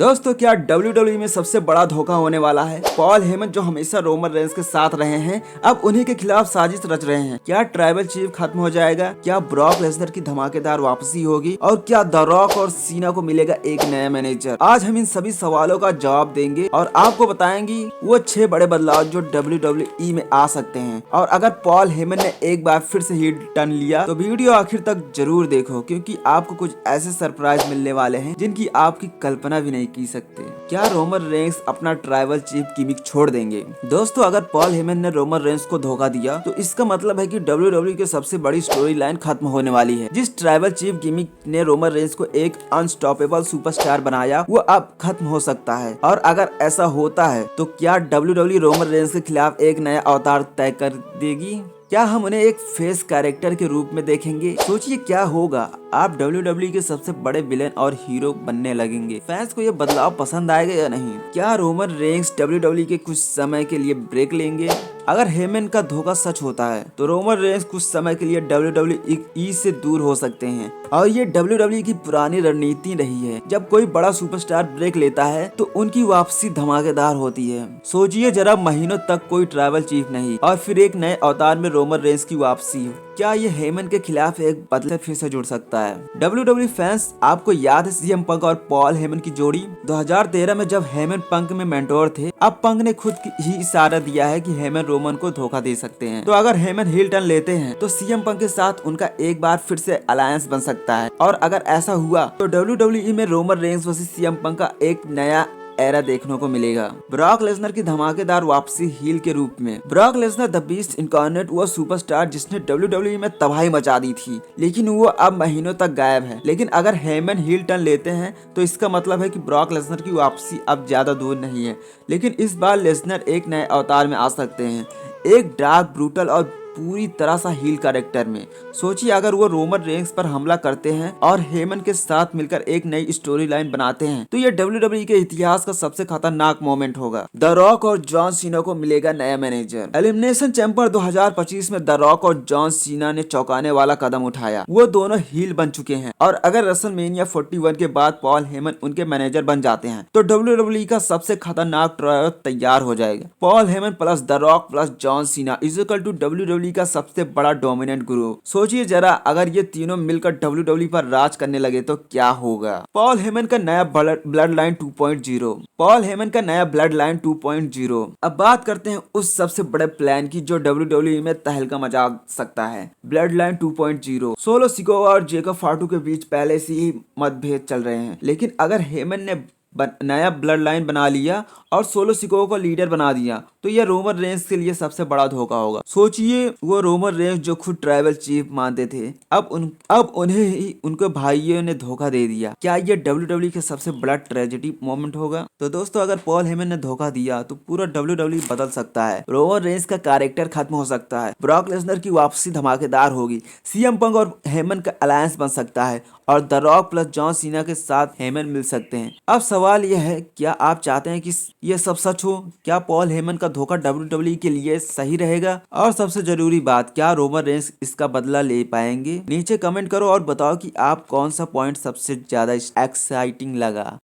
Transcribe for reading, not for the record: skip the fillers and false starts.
दोस्तों क्या WWE में सबसे बड़ा धोखा होने वाला है। पॉल हेमन जो हमेशा रोमन रेंस के साथ रहे हैं अब उन्हीं के खिलाफ साजिश रच रहे हैं। क्या ट्राइबल चीफ खत्म हो जाएगा, क्या ब्रॉक लेसनर की धमाकेदार वापसी होगी और क्या द रॉक और सीना को मिलेगा एक नया मैनेजर। आज हम इन सभी सवालों का जवाब देंगे और आपको बताएंगे वो 6 बड़े बदलाव जो WWE में आ सकते हैं। और अगर पॉल हेमन ने एक बार फिर से हीट टर्न लिया तो वीडियो आखिर तक जरूर देखो, क्योंकि आपको कुछ ऐसे सरप्राइज मिलने वाले हैं जिनकी आपकी कल्पना भी नहीं की सकते। क्या रोमन रेंस अपना ट्राइबल चीफ गिमिक छोड़ देंगे? दोस्तों अगर पॉल हेमन ने रोमन रेंस को धोखा दिया तो इसका मतलब है कि WWE की सबसे बड़ी स्टोरी लाइन खत्म होने वाली है। जिस ट्राइबल चीफ गिमिक ने रोमन रेंस को एक अनस्टॉपेबल सुपरस्टार बनाया वो अब खत्म हो सकता है। और अगर ऐसा होता है तो क्या WWE रोमन रेंस के खिलाफ एक नया अवतार तय कर देगी? क्या हम उन्हें एक फेस कैरेक्टर के रूप में देखेंगे? सोचिए क्या होगा, आप WWE के सबसे बड़े विलेन और हीरो बनने लगेंगे। फैंस को ये बदलाव पसंद आएगा या नहीं? क्या रोमन रेंस WWE के कुछ समय के लिए ब्रेक लेंगे? अगर हेमन का धोखा सच होता है तो रोमन रेंस कुछ समय के लिए WWE से दूर हो सकते हैं। और ये WWE की पुरानी रणनीति रही है, जब कोई बड़ा सुपरस्टार ब्रेक लेता है तो उनकी वापसी धमाकेदार होती है। सोचिए जरा, महीनों तक कोई ट्राइबल चीफ नहीं और फिर एक नए अवतार में रोमन रेंस की वापसी। क्या ये हेमन के खिलाफ एक बदले फिर से जुड़ सकता है? WWE फैंस, आपको याद है CM पंक और पॉल हेमन की जोड़ी 2013 में जब हेमन पंक में मेंटोर थे। अब पंक ने खुद ही इशारा दिया है कि हेमन रोमन को धोखा दे सकते हैं। तो अगर हेमन हील टर्न लेते हैं तो CM पंक के साथ उनका एक बार फिर से अलायंस बन सकता है। और अगर ऐसा हुआ तो WWE में रोमन रेंस वर्सेस CM पंक का एक नया एरा देखने को मिलेगा। ब्रॉक लेसनर की धमाकेदार वापसी हील के रूप में। Brock Lesnar the beast incarnate वो सुपरस्टार जिसने WWE में तबाही मचा दी थी, लेकिन वो अब महीनों तक गायब है। लेकिन अगर हेमन हील टर्न लेते हैं तो इसका मतलब है कि ब्रॉक लेसनर की वापसी अब ज्यादा दूर नहीं है। लेकिन इस बार लेसनर एक नए अवतार में आ सकते हैं, एक डार्क, ब्रूटल और पूरी तरह सा हील कैरेक्टर में। सोचिए अगर वो रोमन रेंस पर हमला करते हैं और हेमन के साथ मिलकर एक नई स्टोरी लाइन बनाते हैं तो ये WWE के इतिहास का सबसे खतरनाक मोमेंट होगा। द रॉक और जॉन सीना को मिलेगा नया मैनेजर। एलिमिनेशन चैंबर 2025 में द रॉक और जॉन सीना ने चौंकाने वाला कदम उठाया। वो दोनों हील बन चुके हैं और अगर रेसलमेनिया 41 के बाद पॉल हेमन उनके मैनेजर बन जाते हैं तो WWE का सबसे खतरनाक ट्रायल तैयार हो जाएगा। Paul Heyman plus the Rock plus John Cena is equal to WWE का सबसे बड़ा डोमिनेंट ग्रुप। सोचिए जरा, अगर ये तीनों मिलकर WWE पर राज करने लगे तो क्या होगा। पॉल हेमन का नया ब्लड लाइन 2.0। पॉल हेमन का नया ब्लड लाइन 2.0। अब बात करते हैं उस सबसे बड़े प्लान की जो WWE में तहलका मचा सकता है। Blood line 2.0। सोलो सिकोवा और जेकब फाटू के बीच पहले से ही मतभेद चल रहे हैं, लेकिन अगर हेमन ने नया ब्लड लाइन बना लिया और सोलो सिकोवा को लीडर बना दिया तो यह रोमन रेंस के लिए सबसे बड़ा धोखा होगा। सोचिए वो रोमन रेंस जो खुद ट्राइबल चीफ मानते थे अब उन्हें ही उनके भाइयों ने धोखा दे दिया। क्या ये WWE के सबसे बड़ा ट्रेजेडी मोमेंट होगा? तो दोस्तों अगर पॉल हेमन ने धोखा दिया तो पूरा WWE बदल सकता है। रोमन रेंस का कैरेक्टर खत्म हो सकता है। ब्रॉक लेसनर की वापसी धमाकेदार होगी। CM पंक और हेमन का अलायंस बन सकता है और द रॉक प्लस जॉन सीना के साथ हेमन मिल सकते हैं। अब सवाल यह है, क्या आप चाहते हैं कि यह सब सच हो? क्या पॉल हेमन का धोखा WWE के लिए सही रहेगा? और सबसे जरूरी बात, क्या रोमन रेंस इसका बदला ले पाएंगे? नीचे कमेंट करो और बताओ कि आप कौन सा पॉइंट सबसे ज्यादा एक्साइटिंग लगा।